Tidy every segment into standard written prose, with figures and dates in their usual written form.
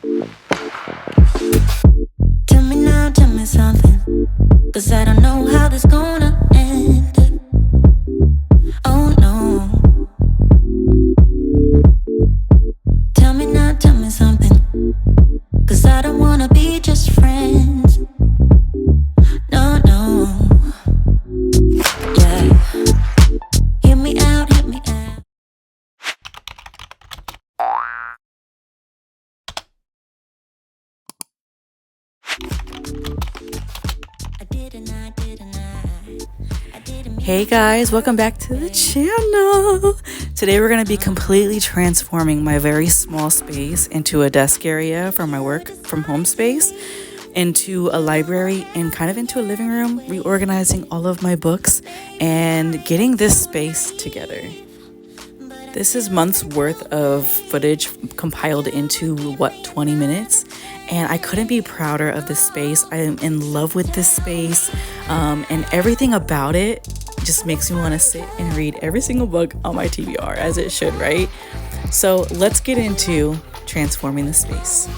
Tell me now, tell me something, 'cause I don't know how this gonna end. Oh no. Tell me now, tell me something, 'cause I don't wanna be just friends. No, no. Yeah. Hear me out, hear me out. Hey guys, welcome back to the channel. Today we're going to be completely transforming my very small space into a desk area for my work from home space, into a library, and kind of into a living room, reorganizing all of my books and getting this space together. This is months worth of footage compiled into 20 minutes, and I couldn't be prouder of this space. I am in love with this space, and everything about it just makes me want to sit and read every single book on my TBR, as it should, right? So let's get into transforming the space.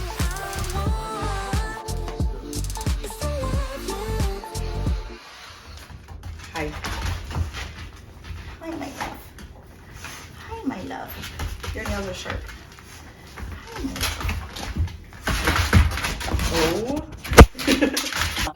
Hi. Hi, my love. Hi, my love. Your nails are sharp. Hi, my love. Oh.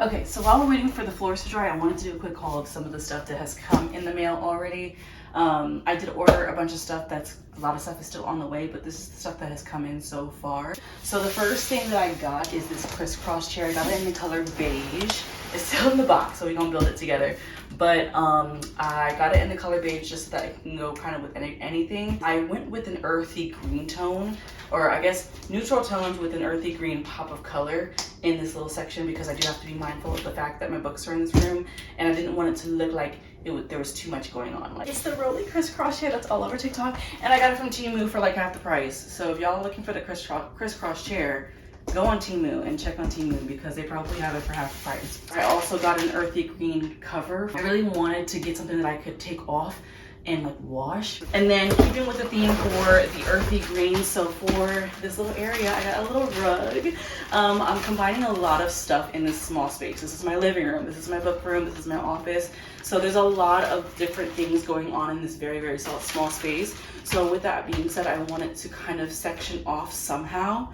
Okay, so while we're waiting for the floors to dry, I wanted to do a quick haul of some of the stuff that has come in the mail already. I did order a bunch of stuff a lot of stuff is still on the way, but this is the stuff that has come in so far. So the first thing that I got is this crisscross chair. I got it in the color beige. It's still in the box, so we're gonna build it together. But I got it in the color beige just so that I can go kind of with anything. I went with an earthy green tone, or I guess neutral tones with an earthy green pop of color in this little section, because I do have to be mindful of the fact that my books are in this room, and I didn't want it to look like there was too much going on. Like, it's the Rolly crisscross chair that's all over TikTok, and I got it from Temu for like half the price. So if y'all are looking for the crisscross chair, go on Temu and check on Temu, because they probably have it for half the price. I also got an earthy green cover. I really wanted to get something that I could take off and like wash. And then keeping with the theme for the earthy green, so for this little area, I got a little rug. I'm combining a lot of stuff in this small space. This is my living room, this is my book room, this is my office. So there's a lot of different things going on in this very, very small space. So with that being said, I wanted to kind of section off somehow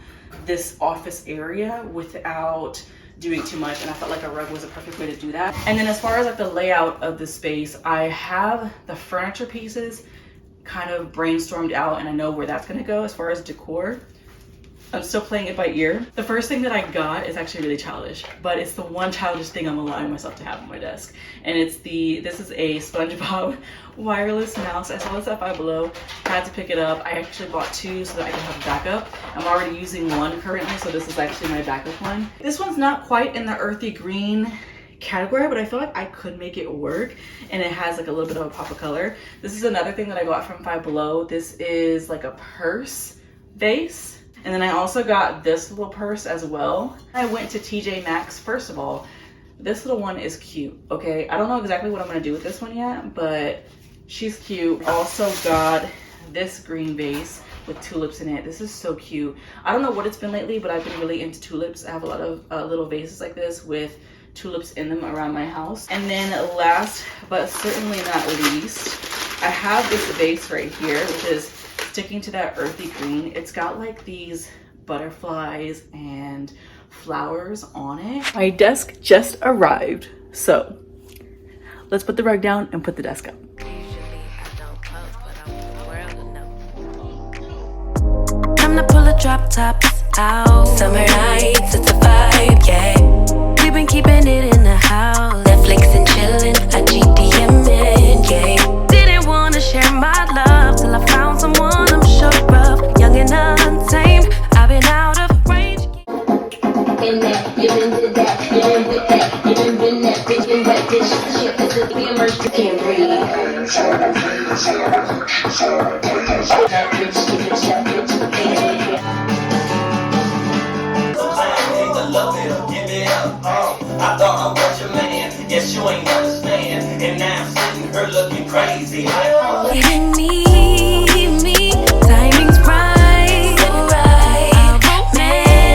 this office area without doing too much, and I felt like a rug was a perfect way to do that. And then as far as like the layout of the space, I have the furniture pieces kind of brainstormed out, and I know where that's gonna go. As far as decor, I'm still playing it by ear. The first thing that I got is actually really childish, but it's the one childish thing I'm allowing myself to have on my desk. And it's this is a SpongeBob wireless mouse. I saw this at Five Below, had to pick it up. I actually bought two so that I can have backup. I'm already using one currently, so this is actually my backup one. This one's not quite in the earthy green category, but I feel like I could make it work, and it has like a little bit of a pop of color. This is another thing that I got from Five Below. This is like a purse base. And then I also got this little purse as well. I went to TJ Maxx. First of all, this little one is cute, okay? I don't know exactly what I'm gonna do with this one yet, but she's cute. Also got this green vase with tulips in it. This is so cute. I don't know what it's been lately, but I've been really into tulips. I have a lot of little vases like this with tulips in them around my house. And then last but certainly not least, I have this vase right here, which is sticking to that earthy green. It's got like these butterflies and flowers on it. My desk just arrived, so let's put the rug down and put the desk up. Time to pull a drop top out. Summer nights, it's a vibe, yeah. We've been keeping it in the house, Netflix and chilling, I GDMing, yeah. Didn't want to share my love till I found someone I'm sure of, young and untamed. I've been out of range. In that, you've been to that, you've been with that, you've been that, bitch, been wet, bitch, shit, this is the immersion, you can't breathe. That bitch, keep it shut, bitch, I thought I was your man, guess you ain't understand. And now I'm sitting here looking crazy. Giving me, timing's right, so right. Man.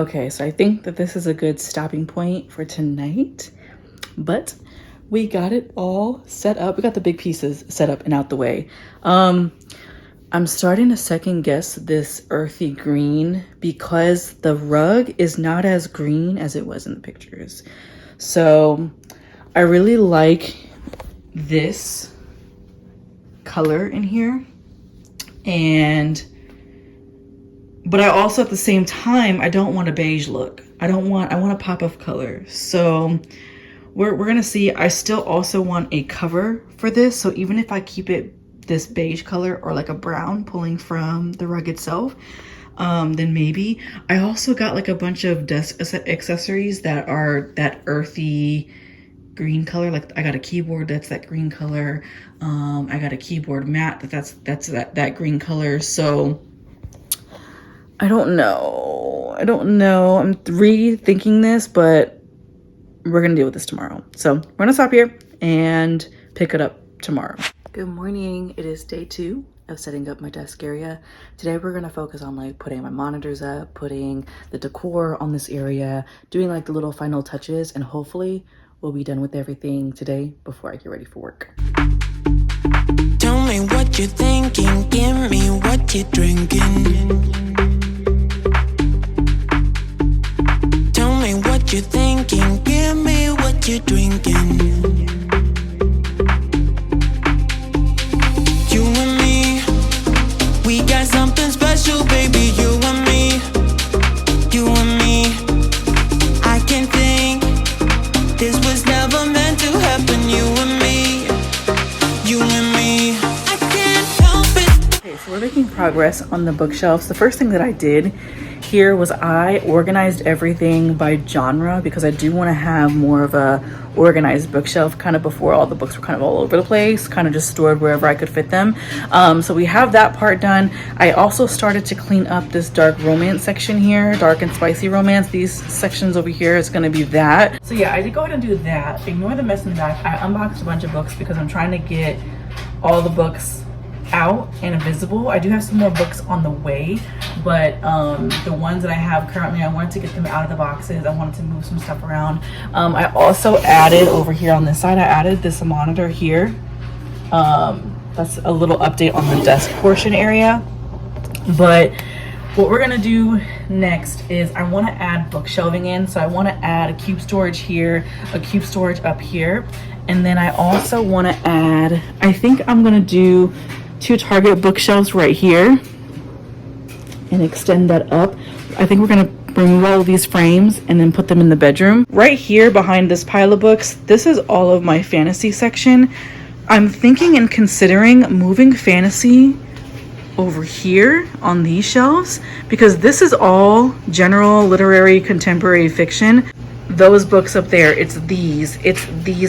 Okay, so I think that this is a good stopping point for tonight, but we got it all set up. We got the big pieces set up and out the way. I'm starting to second guess this earthy green because the rug is not as green as it was in the pictures. So I really like this color in here, but I also at the same time, I don't want a beige look. I want a pop of color. So we're gonna see. I still also want a cover for this. So even if I keep it this beige color or like a brown pulling from the rug itself, then maybe. I also got like a bunch of desk accessories that are that earthy green color. Like I got a keyboard that's that green color. I got a keyboard mat that's that green color. So I don't know. I'm rethinking this, but we're gonna deal with this tomorrow. So we're gonna stop here and pick it up tomorrow. Good morning. It is day 2 of setting up my desk area. Today we're gonna focus on like putting my monitors up, putting the decor on this area, doing like the little final touches, and hopefully we'll be done with everything today before I get ready for work. Tell me what you're thinking, give me what you're drinking. Tell me what you're thinking, give me what you're drinking. You and me, we got something special, baby. You and me, you and me. I can think this was never meant to happen. You and me, you and me. I can't help it. Okay, so we're making progress on the bookshelves. The first thing that I did here was I organized everything by genre because I do want to have more of a organized bookshelf. Kind of before, all the books were kind of all over the place, kind of just stored wherever I could fit them. So we have that part done. I also started to clean up this dark romance section here, dark and spicy romance. These sections over here is going to be that. So yeah, I did go ahead and do that. Ignore the mess in the back. I unboxed a bunch of books because I'm trying to get all the books out and visible. I do have some more books on the way, but the ones that I have currently, I wanted to get them out of the boxes. I wanted to move some stuff around. I also added over here on this side, I added this monitor here. That's a little update on the desk portion area. But what we're gonna do next is I want to add book shelving in. So I want to add a cube storage here, a cube storage up here, and then I also want to add, I think I'm gonna do 2 Target bookshelves right here and extend that up. I think we're gonna remove all of these frames and then put them in the bedroom. Right here behind this pile of books, this is all of my fantasy section. I'm thinking and considering moving fantasy over here on these shelves because this is all general, literary, contemporary fiction. Those books up there, it's these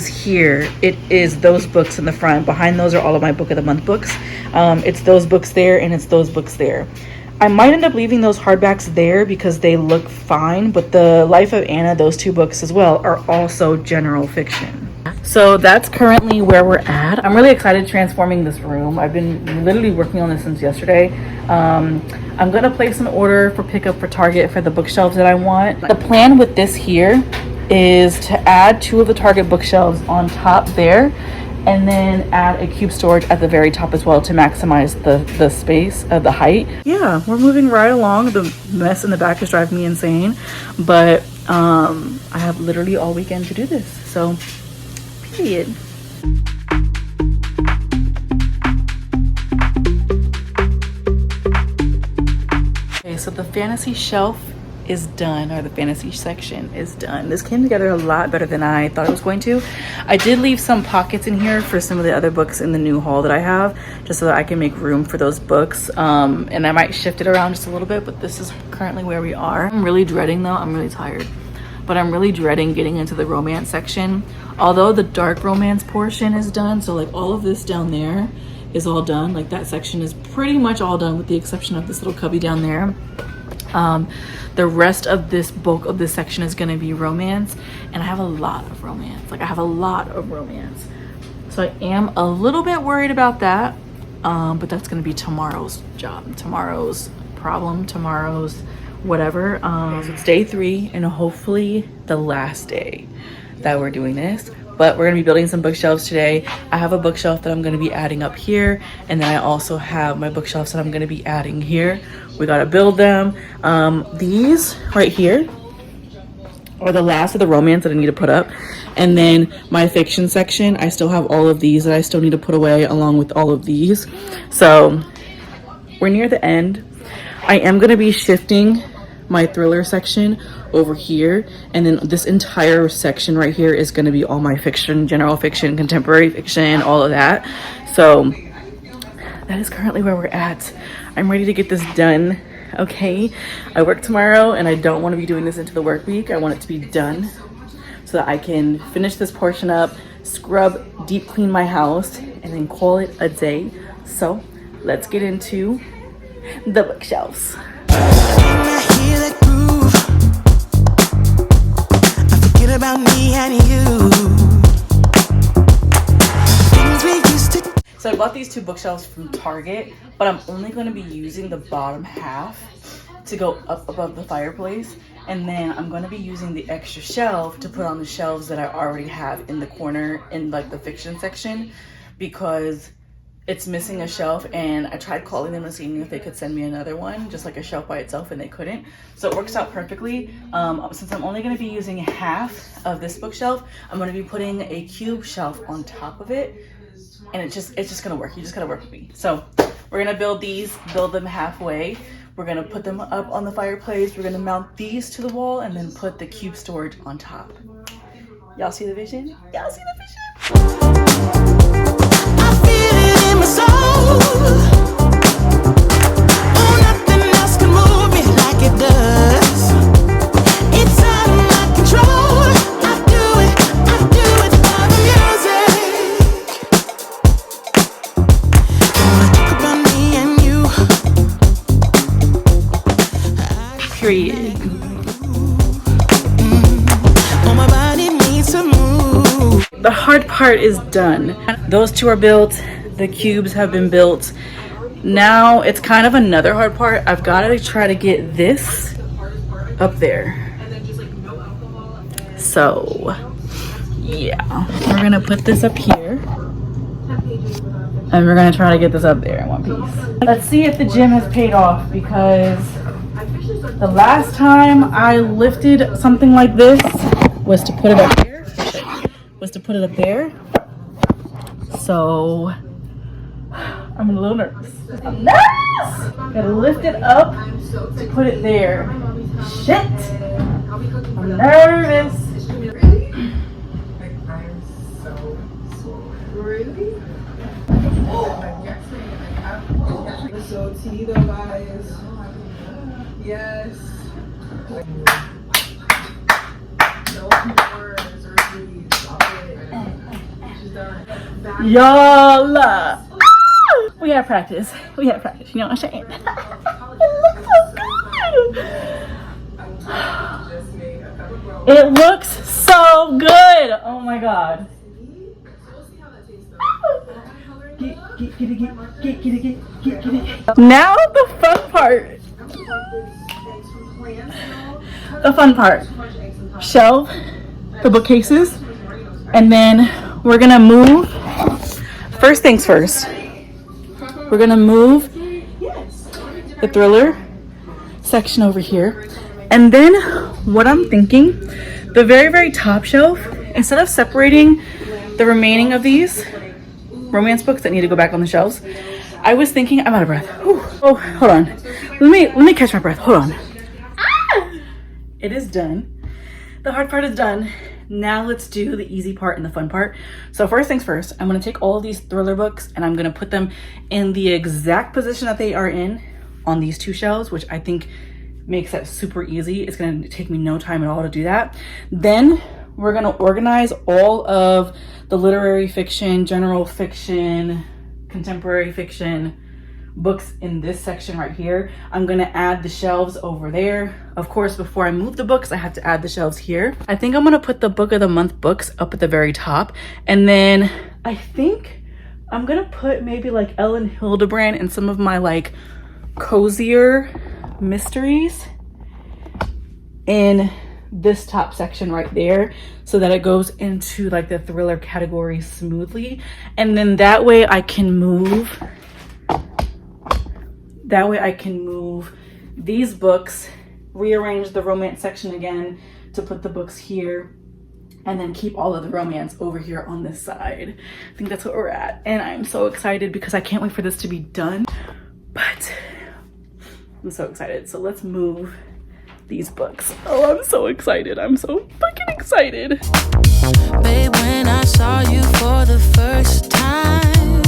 here, it is those books in the front. Behind those are all of my book of the month books. It's those books there and it's those books there. I might end up leaving those hardbacks there because they look fine, but the Life of Anna, those 2 books as well, are also general fiction. So that's currently where we're at. I'm really excited transforming this room. I've been literally working on this since yesterday. I'm gonna place an order for pickup for Target for the bookshelves that I want. The plan with this here is to add 2 of the Target bookshelves on top there, and then add a cube storage at the very top as well to maximize the space of the height. Yeah, we're moving right along. The mess in the back is driving me insane, but I have literally all weekend to do this, so period. Okay, so the fantasy shelf is done, or the fantasy section is done. This came together a lot better than I thought it was going to. I did leave some pockets in here for some of the other books in the new haul that I have, just so that I can make room for those books. And I might shift it around just a little bit, but this is currently where we are. I'm really dreading though, I'm really tired, but I'm really dreading getting into the romance section. Although the dark romance portion is done, so like all of this down there is all done. Like that section is pretty much all done with the exception of this little cubby down there. The rest of this bulk of this section is going to be romance, and I have a lot of romance. So I am a little bit worried about that, but that's going to be tomorrow's job, tomorrow's problem, tomorrow's whatever. So it's day 3 and hopefully the last day that we're doing this. But we're gonna be building some bookshelves today. I have a bookshelf that I'm gonna be adding up here, and then I also have my bookshelves that I'm gonna be adding here. We gotta build them. These right here are the last of the romance that I need to put up. And then my fiction section, I still have all of these that I still need to put away along with all of these. So we're near the end. I am gonna be shifting my thriller section over here, and then this entire section right here is going to be all my fiction, general fiction, contemporary fiction, all of that. So that is currently where we're at. I'm ready to get this done. Okay, I work tomorrow and I don't want to be doing this into the work week. I want it to be done so that I can finish this portion up, scrub, deep clean my house, and then call it a day. So let's get into the bookshelves. About me and you. So I bought these 2 bookshelves from Target, but I'm only going to be using the bottom half to go up above the fireplace, and then I'm going to be using the extra shelf to put on the shelves that I already have in the corner in like the fiction section, because it's missing a shelf, and I tried calling them and seeing if they could send me another one, just like a shelf by itself, and they couldn't. So it works out perfectly. Since I'm only going to be using half of this bookshelf, I'm going to be putting a cube shelf on top of it, and it's just going to work. You just got to work with me. So we're going to build them halfway. We're going to put them up on the fireplace. We're going to mount these to the wall and then put the cube storage on top. Y'all see the vision? Y'all see the vision? My soul. Oh, nothing else can move me like it does. It's out of my control. I do it for the music. Period. Oh, my body needs to move. The hard part is done. Those 2 are built. The cubes have been built. Now it's kind of another hard part. I've got to try to get this up there. So yeah, we're gonna put this up here and we're gonna try to get this up there in one piece. Let's see if the gym has paid off, because the last time I lifted something like this was to put it up here. So I'm a little nervous. I'm nervous! Gotta lift it up to put it there. Shit! I'm nervous. Really? So tea the guys. Yes. No more surgery. Stop it. She's done. Y'all! We have practice. You know what I'm saying? It looks so good. It looks so good. Oh my god. Now the fun part. The fun part. Shelf the bookcases, and then we're gonna move. First things first. We're gonna move the thriller section over here, and then what I'm thinking, the very top shelf, instead of separating the remaining of these romance books that need to go back on the shelves, I was thinking, I'm out of breath. Whew. Oh, hold on. Let me catch my breath. Hold on. It is done. The hard part is done. Now let's do the easy part and the fun part. So first things first, I'm gonna take all of these thriller books and I'm gonna put them in the exact position that they are in on these 2 shelves, which I think makes that super easy. It's gonna take me no time at all to do that. Then we're gonna organize all of the literary fiction, general fiction, contemporary fiction books in this section right here. I'm gonna add the shelves over there. Of course, before I move the books, I have to add the shelves here. I think I'm gonna put the book of the month books up at the very top. And then I think I'm gonna put maybe like Ellen Hildebrand and some of my like cozier mysteries in this top section right there so that it goes into like the thriller category smoothly, and then that way I can move these books, rearrange the romance section again to put the books here, and then keep all of the romance over here on this side. I think that's what we're at, and I'm so excited because I can't wait for this to be done, but I'm so excited. So let's move these books. Oh, I'm so excited. I'm so fucking excited. Babe, when I saw you for the first time,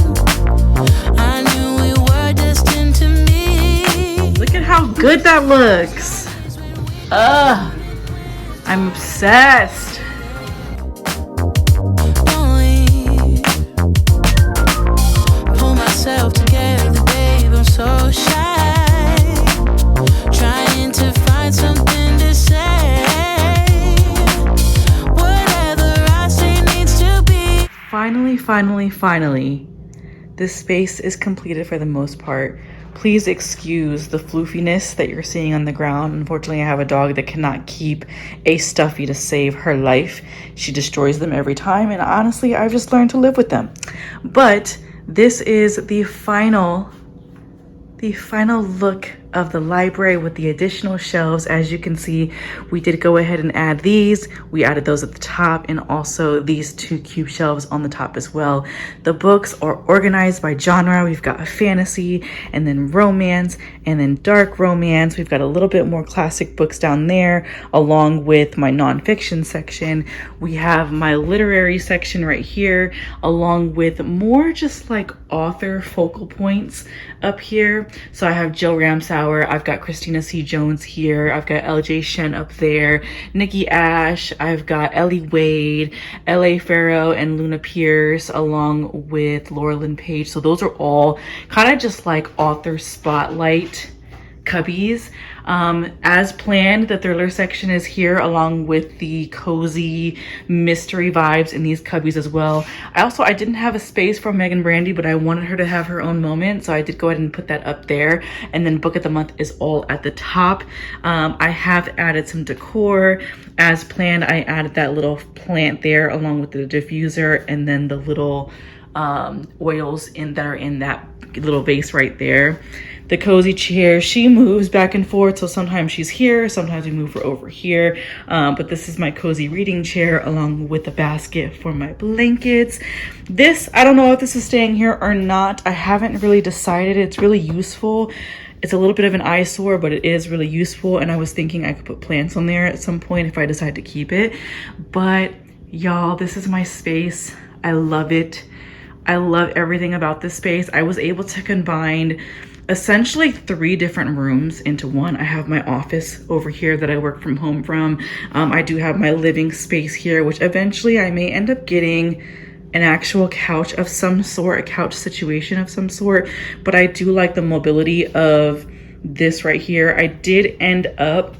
I knew we were destined to meet. Look at how good that looks. I'm obsessed. Don't leave. Pull myself together, babe, I'm so shy. Trying to find something to say. Whatever I say needs to be. Finally, this space is completed for the most part. Please excuse the floofiness that you're seeing on the ground. Unfortunately, I have a dog that cannot keep a stuffy to save her life. She destroys them every time, and honestly, I've just learned to live with them. But this is the final look of the library with the additional shelves. As you can see, we did go ahead and add these. We added those at the top, and also these 2 cube shelves on the top as well. The books are organized by genre. We've got fantasy, and then romance, and then dark romance. We've got a little bit more classic books down there, along with my nonfiction section. We have my literary section right here, along with more just like author focal points up here. So I have Jill Ramsauer, I've got Christina C. Jones here, I've got LJ Shen up there, Nikki Ash, I've got Ellie Wade, L.A. Farrow, and Luna Pierce, along with Laura Lynn Page. So those are all kind of just like author spotlight cubbies. As planned, the thriller section is here, along with the cozy mystery vibes in these cubbies as well. I didn't have a space for Megan Brandy, but I wanted her to have her own moment, so I did go ahead and put that up there. And then book of the month is all at the top. I have added some decor. As planned, I added that little plant there along with the diffuser, and then the little oils that are in that little vase right there. The cozy chair, she moves back and forth, so sometimes she's here, sometimes we move her over here, but this is my cozy reading chair along with a basket for my blankets. This, I don't know if this is staying here or not. I haven't really decided. It's really useful. It's a little bit of an eyesore, but it is really useful, and I was thinking I could put plants on there at some point if I decide to keep it. But y'all, this is my space. I love it. I love everything about this space. I was able to combine essentially 3 different rooms into one. I have my office over here that I work from home from. I do have my living space here, which eventually I may end up getting an actual couch of some sort, a couch situation of some sort, but I do like the mobility of this right here. I did end up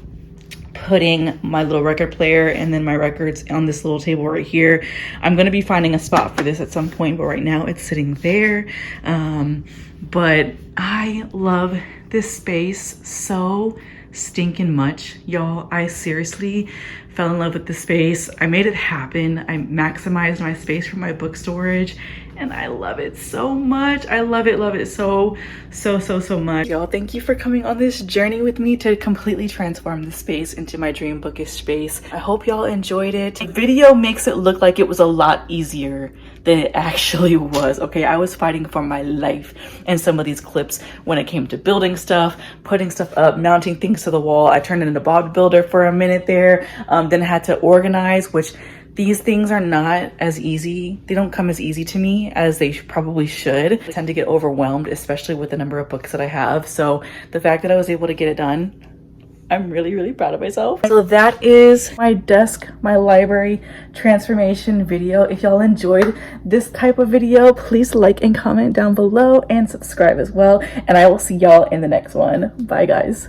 putting my little record player and then my records on this little table right here. I'm going to be finding a spot for this at some point, but right now it's sitting there. But I love this space so stinking much, y'all. I seriously fell in love with the space. I made it happen. I maximized my space for my book storage, and I love it so much. I love it so much. Y'all, thank you for coming on this journey with me to completely transform the space into my dream bookish space. I hope y'all enjoyed it. The video makes it look like it was a lot easier than it actually was. Okay, I was fighting for my life in some of these clips when it came to building stuff, putting stuff up, mounting things to the wall. I turned into Bob Builder for a minute there. Then I had to organize, which these things are not as easy. They don't come as easy to me as they probably should. I tend to get overwhelmed, especially with the number of books that I have. So the fact that I was able to get it done, I'm really proud of myself. So that is my desk, my library transformation video. If y'all enjoyed this type of video, please like and comment down below and subscribe as well. And I will see y'all in the next one. Bye guys.